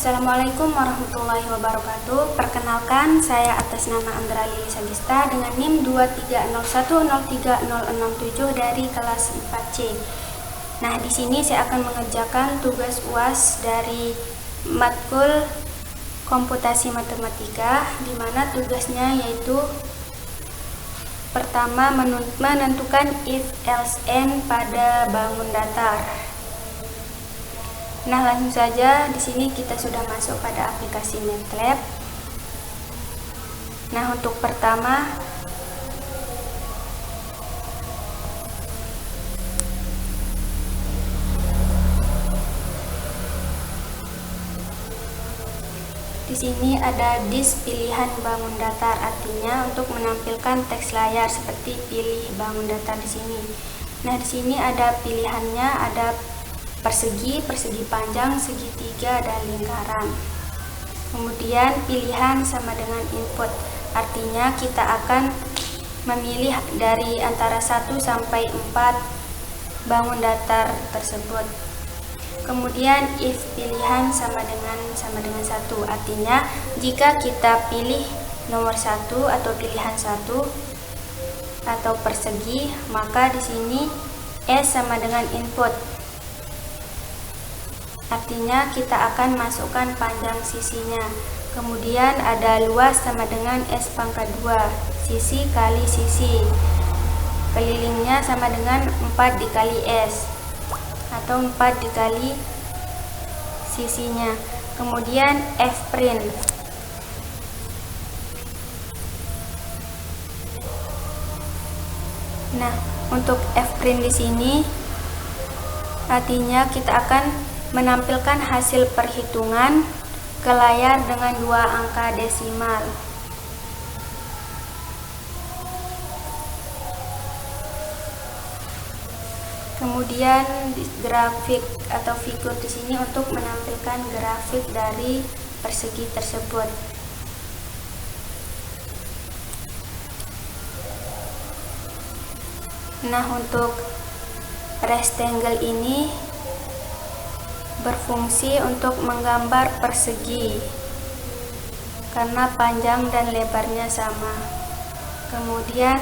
Assalamualaikum warahmatullahi wabarakatuh. Perkenalkan, saya atas nama Andra Lili Sagista dengan NIM 230103067 dari kelas 4C. Nah, di sini saya akan mengerjakan tugas UAS dari matkul komputasi matematika, di mana tugasnya yaitu pertama menentukan if else and pada bangun datar. Nah, langsung saja di sini kita sudah masuk pada aplikasi MATLAB. Nah, untuk pertama di sini ada disk pilihan bangun datar, artinya untuk menampilkan teks layar seperti pilih bangun datar di sini. Nah, di sini ada pilihannya, ada persegi, persegi panjang, segitiga, dan lingkaran. Kemudian pilihan sama dengan input, artinya kita akan memilih dari antara 1 sampai 4 bangun datar tersebut. Kemudian if pilihan sama dengan 1, artinya jika kita pilih nomor 1 atau pilihan 1 atau persegi, maka di sini S sama dengan input. Artinya kita akan masukkan panjang sisinya. Kemudian ada luas sama dengan S pangkat 2, sisi kali sisi. Kelilingnya sama dengan 4 dikali S atau 4 dikali sisinya. Kemudian F print. Nah, untuk F print di sini artinya kita akan menampilkan hasil perhitungan ke layar dengan 2 angka desimal. Kemudian grafik atau figur di sini untuk menampilkan grafik dari persegi tersebut. Nah, untuk rectangle ini berfungsi untuk menggambar persegi karena panjang dan lebarnya sama. Kemudian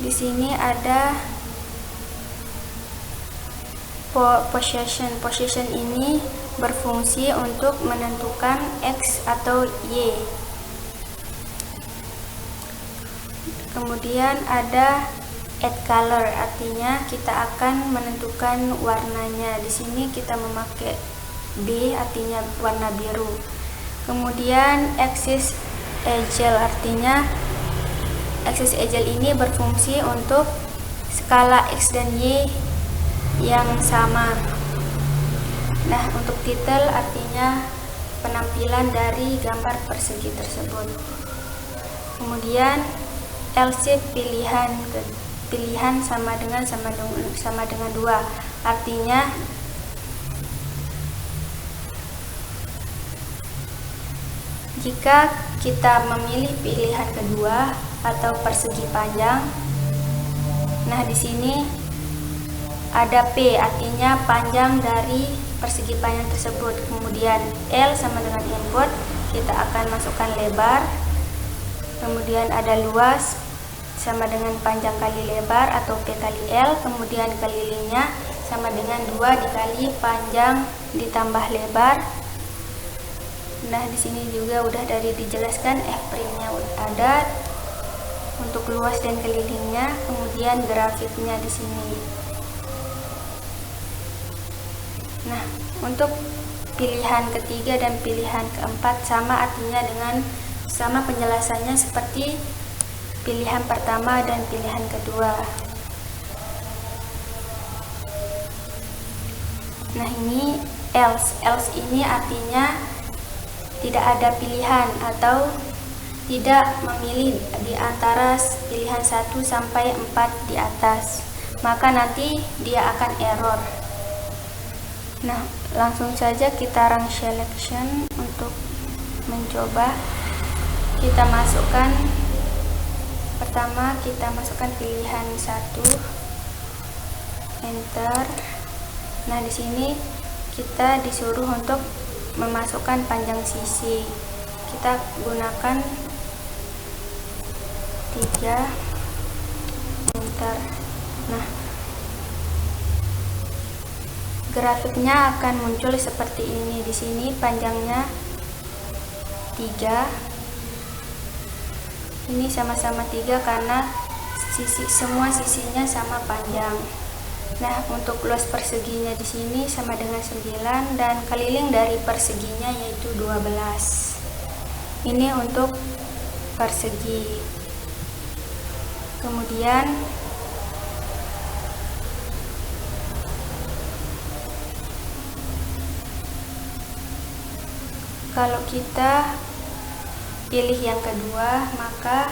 di sini ada position. Position ini berfungsi untuk menentukan X atau Y. Kemudian ada add color, artinya kita akan menentukan warnanya. Di sini kita memakai B, artinya warna biru. Kemudian axis angle, artinya axis angle ini berfungsi untuk skala X dan Y yang sama. Nah, untuk title artinya penampilan dari gambar persegi tersebut. Kemudian L-shape pilihan sama dengan 2, artinya jika kita memilih pilihan kedua atau persegi panjang, nah di sini ada P, artinya panjang dari persegi panjang tersebut. Kemudian L sama dengan input, kita akan masukkan lebar. Kemudian ada luas sama dengan panjang kali lebar atau P kali L. Kemudian kelilingnya sama dengan 2 dikali panjang ditambah lebar. Nah, di sini juga udah dari dijelaskan F printnya ada untuk luas dan kelilingnya. Kemudian grafiknya di sini. Nah, untuk pilihan ketiga dan pilihan keempat sama, artinya dengan sama penjelasannya seperti pilihan pertama dan pilihan kedua. Nah, ini else. Else ini artinya tidak ada pilihan atau tidak memilih di antara pilihan 1 sampai 4 di atas, maka nanti dia akan error. Nah, langsung saja kita run selection untuk mencoba. Kita masukkan Pertama kita masukkan pilihan 1, enter. Nah, di sini kita disuruh untuk memasukkan panjang sisi. Kita gunakan 3, enter. Nah, grafiknya akan muncul seperti ini. Di sini panjangnya 3. Ini sama-sama 3 karena semua sisinya sama panjang. Nah, untuk luas perseginya di sini sama dengan 9 dan keliling dari perseginya yaitu 12. Ini untuk persegi. Kemudian kalau kita pilih yang kedua, maka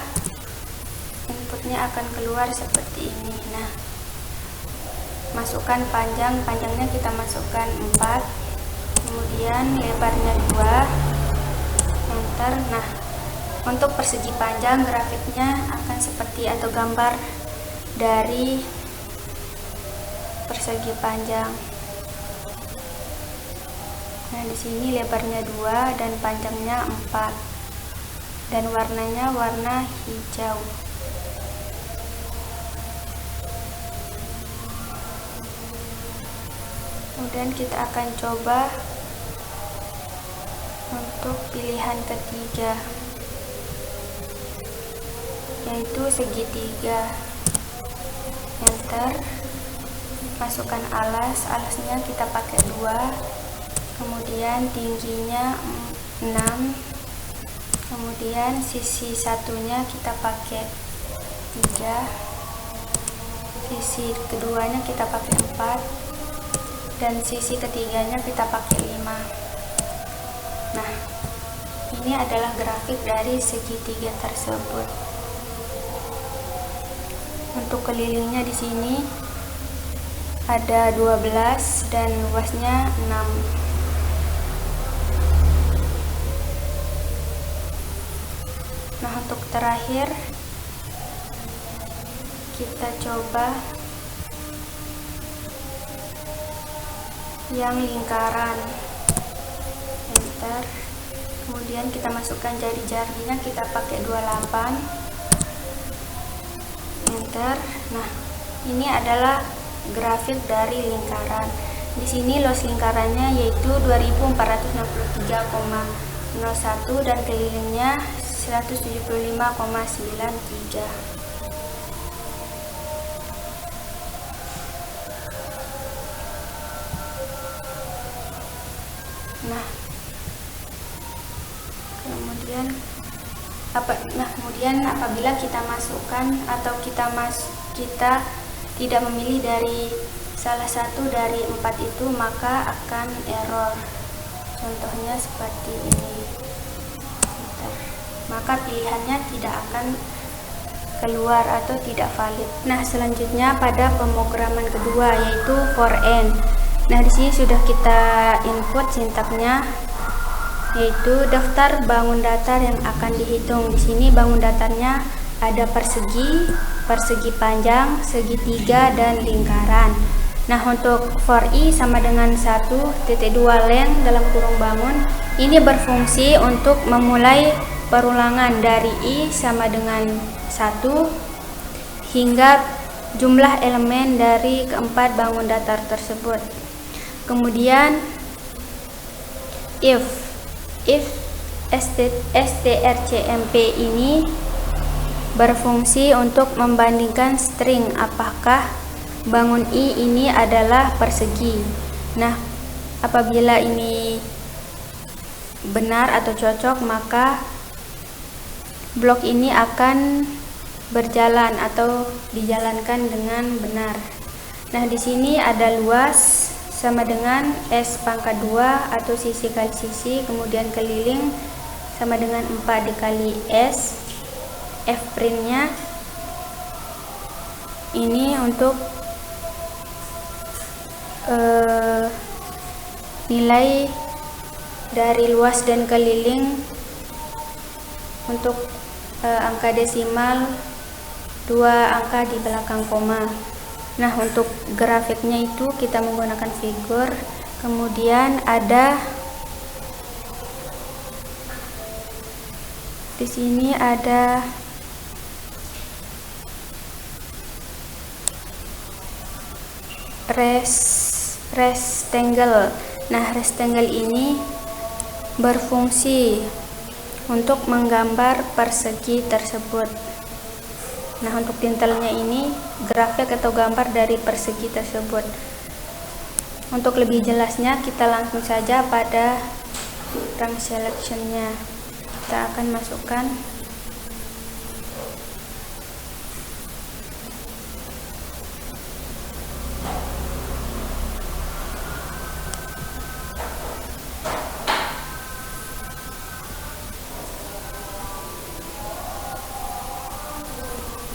inputnya akan keluar seperti ini. Nah, masukkan panjangnya kita masukkan 4, kemudian lebarnya 2, enter. Nah, untuk persegi panjang grafiknya akan seperti atau gambar dari persegi panjang. Nah, di sini lebarnya 2 dan panjangnya 4 dan warnanya warna hijau. Kemudian kita akan coba untuk pilihan ketiga, yaitu segitiga. Enter. Masukkan alasnya kita pakai 2, kemudian tingginya 6, kemudian sisi satunya kita pakai 3, sisi keduanya kita pakai 4, dan sisi ketiganya kita pakai 5. Nah, ini adalah grafik dari segitiga tersebut. Untuk kelilingnya di sini ada 12 dan luasnya 6. Nah, untuk terakhir kita coba yang lingkaran. Enter. Kemudian kita masukkan jari-jarinya, kita pakai 28. Enter. Nah, ini adalah grafik dari lingkaran. Di sini luas lingkarannya yaitu 2463,01 dan kelilingnya 175,93. Nah, kemudian apabila kita masukkan atau kita tidak memilih dari salah satu dari 4 itu, maka akan error. Contohnya seperti ini. Maka pilihannya tidak akan keluar atau tidak valid. Nah, selanjutnya pada pemrograman kedua yaitu for n. Nah, di sini sudah kita input sintaknya, yaitu daftar bangun datar yang akan dihitung. Di sini bangun datarnya ada persegi, persegi panjang, segitiga, dan lingkaran. Nah, untuk for i sama dengan 1.2 len dalam kurung bangun, ini berfungsi untuk memulai perulangan dari i sama dengan 1 hingga jumlah elemen dari keempat bangun datar tersebut. Kemudian if strcmp ini berfungsi untuk membandingkan string apakah bangun i ini adalah persegi. Nah, apabila ini benar atau cocok, maka blok ini akan berjalan atau dijalankan dengan benar. Nah, di sini ada luas sama dengan S pangkat 2 atau sisi kali sisi, kemudian keliling sama dengan 4 dikali S. F printnya ini untuk nilai dari luas dan keliling untuk angka desimal 2 angka di belakang koma. Nah, untuk grafiknya itu kita menggunakan figur, kemudian ada di sini ada rectangle. Nah, rectangle ini berfungsi untuk menggambar persegi tersebut. Nah, untuk tintelnya ini grafik atau gambar dari persegi tersebut. Untuk lebih jelasnya kita langsung saja pada rank selection-nya. Kita akan masukkan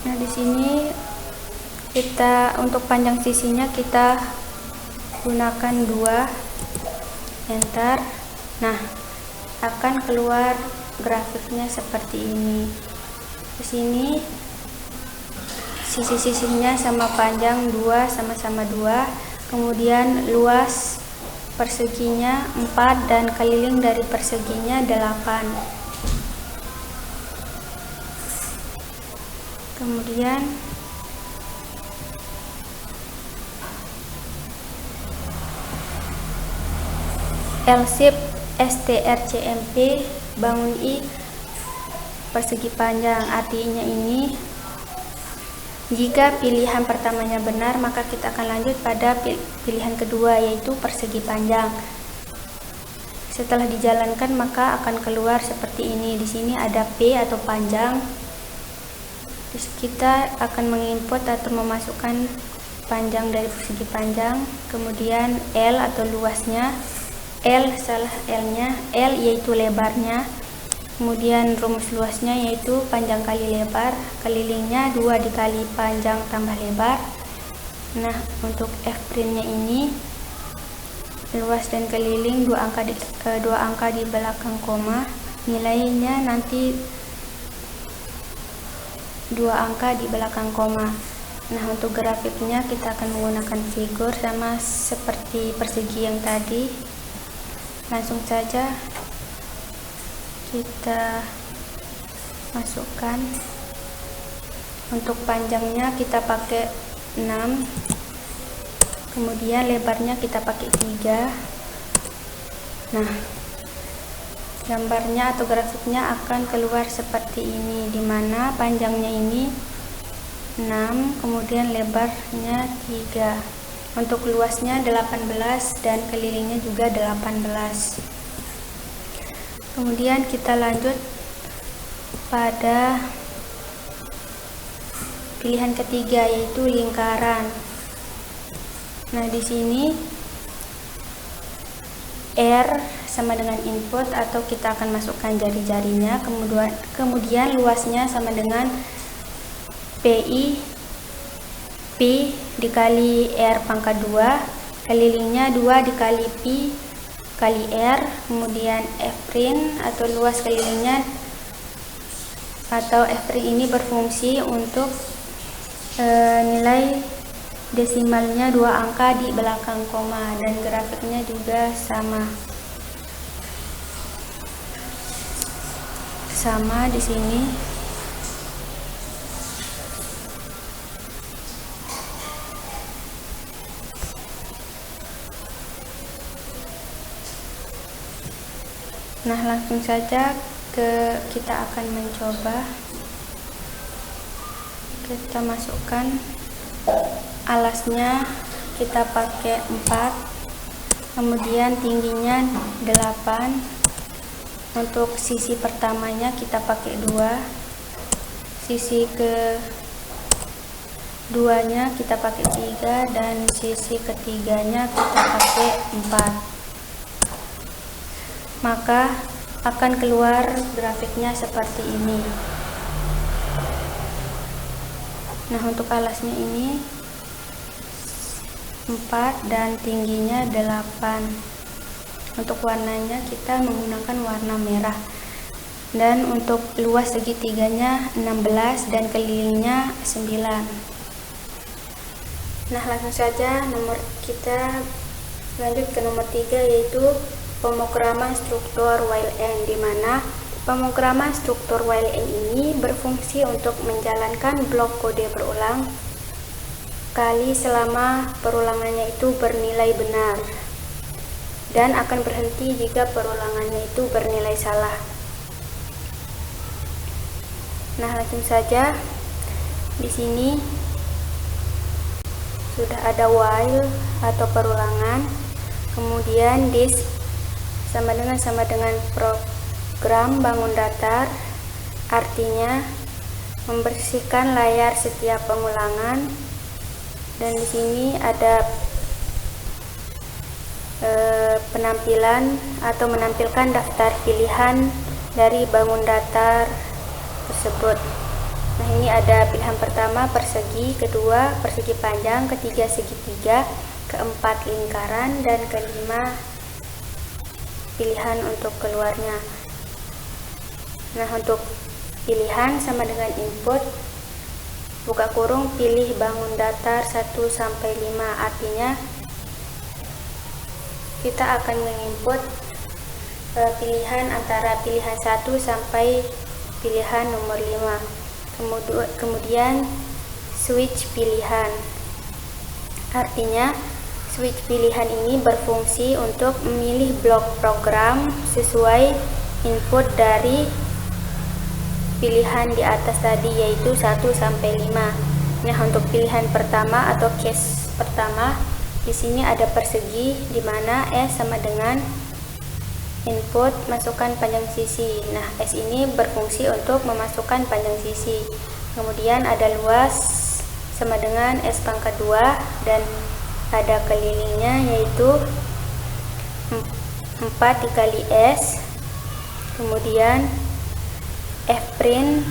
Nah, di sini kita untuk panjang sisinya kita gunakan 2, enter. Nah, akan keluar grafiknya seperti ini. Di sini sisi-sisinya sama panjang 2, sama-sama 2. Kemudian luas perseginya 4 dan keliling dari perseginya 8. Kemudian L-shape strcmp bangun I persegi panjang. Artinya ini jika pilihan pertamanya benar, maka kita akan lanjut pada pilihan kedua, yaitu persegi panjang. Setelah dijalankan maka akan keluar seperti ini. Di sini ada P atau panjang. Kita akan menginput atau memasukkan panjang dari persegi panjang, kemudian L atau luasnya, L-nya, L yaitu lebarnya, kemudian rumus luasnya yaitu panjang kali lebar, kelilingnya 2 dikali panjang tambah lebar. Nah, untuk F-print-nya ini luas dan keliling 2 angka di belakang koma, nilainya nanti 2 angka di belakang koma. Nah, untuk grafiknya kita akan menggunakan figur sama seperti persegi yang tadi. Langsung saja kita masukkan. Untuk panjangnya kita pakai 6, kemudian lebarnya kita pakai 3. Nah, gambarnya atau grafiknya akan keluar seperti ini, dimana panjangnya ini 6, kemudian lebarnya 3. Untuk luasnya 18 dan kelilingnya juga 18. Kemudian kita lanjut pada pilihan ketiga, yaitu lingkaran. Nah, di sini R sama dengan input atau kita akan masukkan jari-jarinya, kemudian luasnya sama dengan PI P dikali R pangkat 2, kelilingnya 2 dikali Pi kali R, kemudian F-print atau luas kelilingnya atau F-print ini berfungsi untuk nilai desimalnya 2 angka di belakang koma, dan grafiknya juga sama di sini. Nah, langsung saja kita akan mencoba. Kita masukkan alasnya, kita pakai 4, kemudian tingginya 8. Untuk sisi pertamanya kita pakai 2, sisi keduanya kita pakai 3, dan sisi ketiganya kita pakai 4. Maka akan keluar grafiknya seperti ini. Nah, untuk alasnya ini 4 dan tingginya 8. Untuk warnanya kita menggunakan warna merah. Dan untuk luas segitiganya 16 dan kelilingnya 9. Nah, langsung saja kita lanjut ke nomor 3, yaitu pemrograman struktur while n, di mana pemrograman struktur while n ini berfungsi untuk menjalankan blok kode berulang kali selama perulangannya itu bernilai benar, dan akan berhenti jika perulangannya itu bernilai salah. Nah, langsung saja di sini sudah ada while atau perulangan, kemudian this sama dengan program bangun datar, artinya membersihkan layar setiap pengulangan. Dan di sini ada penampilan atau menampilkan daftar pilihan dari bangun datar tersebut. Nah, ini ada pilihan pertama persegi, kedua persegi panjang, ketiga segitiga, keempat lingkaran, dan kelima pilihan untuk keluarnya. Nah, untuk pilihan sama dengan input, buka kurung, pilih bangun datar 1-5, artinya kita akan menginput pilihan antara pilihan 1 sampai pilihan nomor 5. Kemudian switch pilihan, artinya switch pilihan ini berfungsi untuk memilih blok program sesuai input dari pilihan di atas tadi, yaitu 1-5. Nah, untuk pilihan pertama atau case pertama, di sini ada persegi di mana S sama dengan input masukkan panjang sisi. Nah, S ini berfungsi untuk memasukkan panjang sisi. Kemudian ada luas sama dengan S pangkat 2 dan ada kelilingnya, yaitu 4 dikali S. Kemudian Fprint.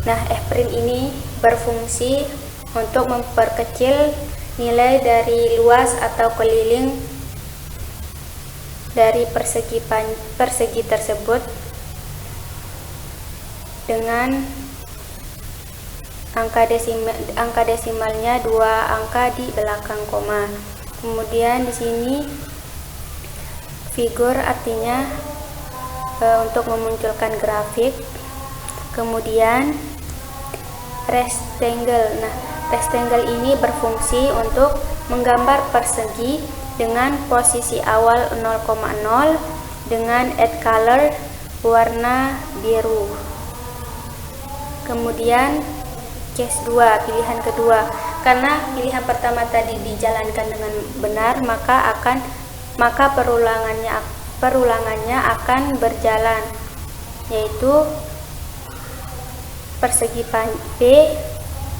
Nah, Fprint ini berfungsi untuk memperkecil nilai dari luas atau keliling dari persegi tersebut dengan angka desimalnya 2 angka di belakang koma. Kemudian di sini figur, artinya untuk memunculkan grafik. Kemudian rectangle. Nah, rectangle ini berfungsi untuk menggambar persegi dengan posisi awal 0,0 dengan add color warna biru. Kemudian case 2, pilihan kedua, karena pilihan pertama tadi dijalankan dengan benar, maka perulangannya akan berjalan, yaitu persegi P,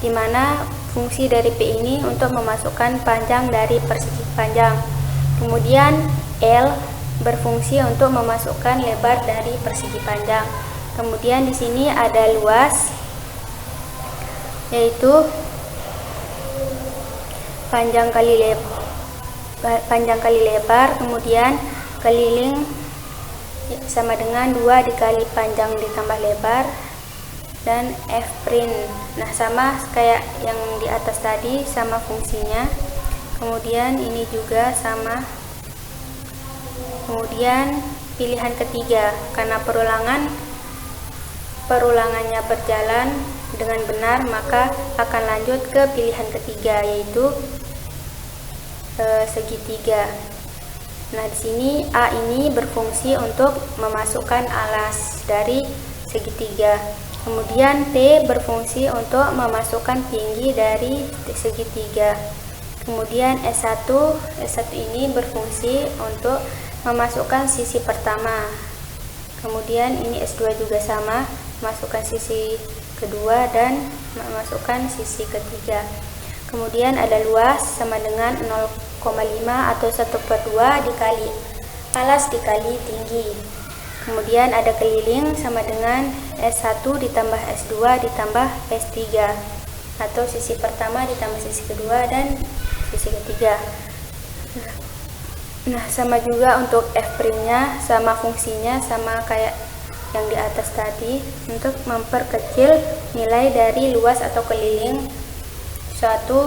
di mana fungsi dari P ini untuk memasukkan panjang dari persegi panjang. Kemudian L berfungsi untuk memasukkan lebar dari persegi panjang. Kemudian di sini ada luas, yaitu panjang kali lebar, kemudian keliling sama dengan 2 dikali panjang ditambah lebar, dan Fprint. Nah, sama kayak yang di atas tadi, sama fungsinya. Kemudian ini juga sama. Kemudian pilihan ketiga, karena perulangannya berjalan dengan benar, maka akan lanjut ke pilihan ketiga, yaitu segitiga. Nah, di sini A ini berfungsi untuk memasukkan alas dari segitiga. Kemudian T berfungsi untuk memasukkan tinggi dari segitiga. Kemudian S1 ini berfungsi untuk memasukkan sisi pertama. Kemudian ini S2 juga sama, masukkan sisi kedua dan memasukkan sisi ketiga. Kemudian ada luas sama dengan 0,5 atau 1/2 dikali alas dikali tinggi. Kemudian ada keliling sama dengan S1 ditambah S2 ditambah S3, atau sisi pertama ditambah sisi kedua dan sisi ketiga. Nah, sama juga untuk f'-nya, sama fungsinya sama kayak yang di atas tadi, untuk memperkecil nilai dari luas atau keliling suatu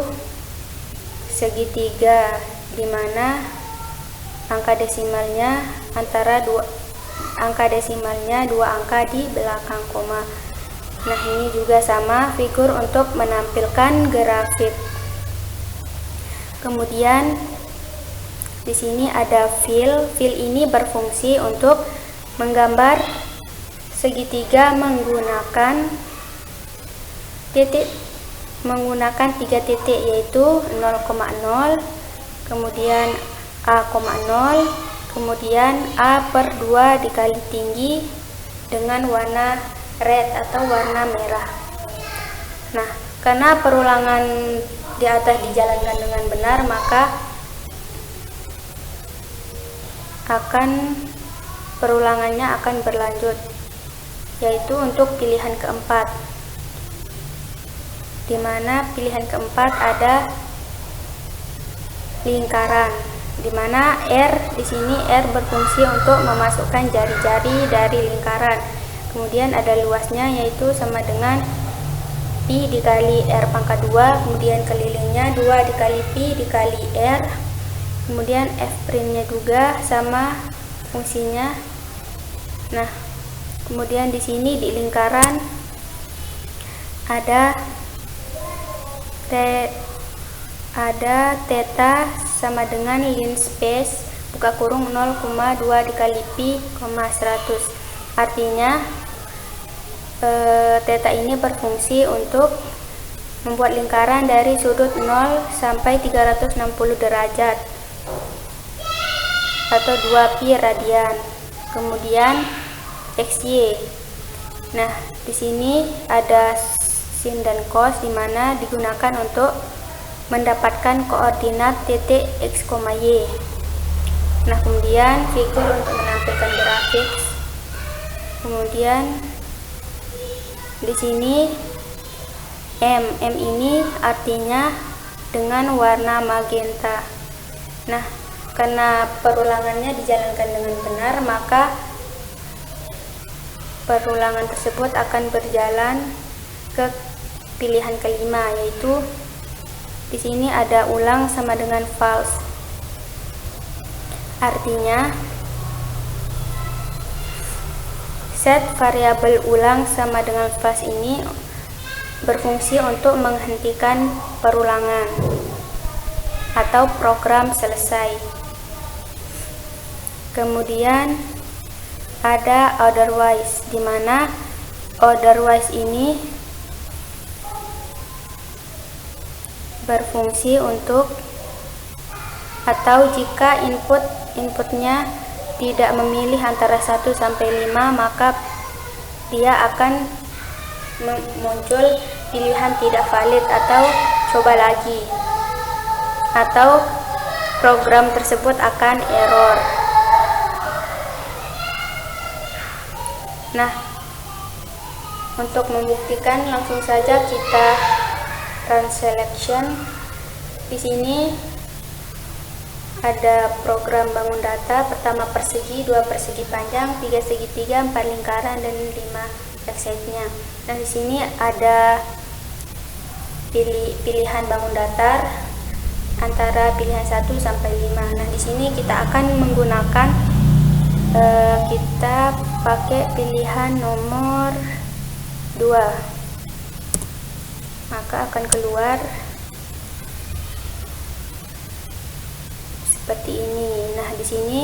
segitiga, di mana angka desimalnya dua angka di belakang koma. Nah, ini juga sama figur untuk menampilkan grafik. Kemudian di sini ada fill. Fill ini berfungsi untuk menggambar segitiga menggunakan tiga titik, yaitu 0,0, kemudian A,0, kemudian A/2 dikali tinggi dengan warna red atau warna merah. Nah, karena perulangan di atas dijalankan dengan benar, maka perulangannya akan berlanjut, yaitu untuk pilihan keempat, di mana pilihan keempat ada lingkaran, di mana di sini R berfungsi untuk memasukkan jari-jari dari lingkaran. Kemudian ada luasnya, yaitu sama dengan pi dikali R pangkat 2, kemudian kelilingnya 2 dikali pi dikali R. Kemudian f'-nya juga sama fungsinya. Nah, kemudian di sini di lingkaran ada theta sama dengan lin space buka kurung 0,2 dikali pi, 100. Artinya theta ini berfungsi untuk membuat lingkaran dari sudut 0 sampai 360 derajat atau 2 pi radian. Kemudian xy. Nah, di sini ada sin dan cos, di mana digunakan untuk mendapatkan koordinat titik x, y. Nah, kemudian figur untuk menampilkan grafik. Kemudian di sini M ini artinya dengan warna magenta. Nah, karena perulangannya dijalankan dengan benar, maka perulangan tersebut akan berjalan ke pilihan kelima, yaitu di sini ada ulang sama dengan false. Artinya set variabel ulang sama dengan false ini berfungsi untuk menghentikan perulangan atau program selesai. Kemudian ada otherwise, di mana otherwise ini berfungsi untuk atau jika inputnya tidak memilih antara 1 sampai 5, maka dia akan muncul pilihan tidak valid atau coba lagi, atau program tersebut akan error. Nah, untuk membuktikan langsung saja kita run selection. Di sini ada program bangun data, pertama persegi, 2 persegi panjang, 3 segitiga, 4 lingkaran, dan 5 backside-nya. Nah, di sini ada pilihan bangun datar antara pilihan 1 sampai 5. Nah, di sini kita akan menggunakan kita pakai pilihan nomor 2, maka akan keluar seperti ini. Nah, di sini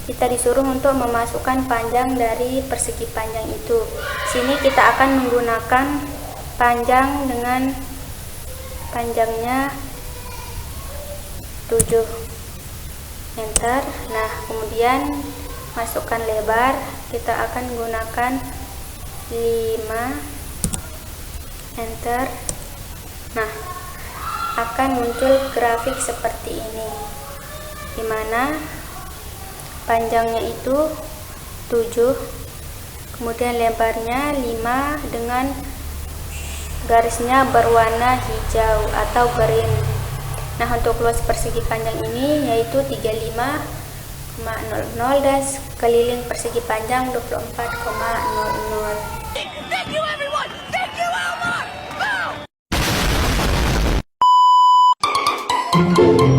kita disuruh untuk memasukkan panjang dari persegi panjang itu. Sini kita akan menggunakan panjang dengan panjangnya 7. Enter. Nah, kemudian masukkan lebar, kita akan gunakan 5. Enter. Nah, akan muncul grafik seperti ini, di mana panjangnya itu 7, kemudian lebarnya 5 dengan garisnya berwarna hijau atau green. Nah, untuk luas persegi panjang ini yaitu 35, dan sekeliling persegi panjang 24,00. Thank you everyone! Thank you Elmar! Boom!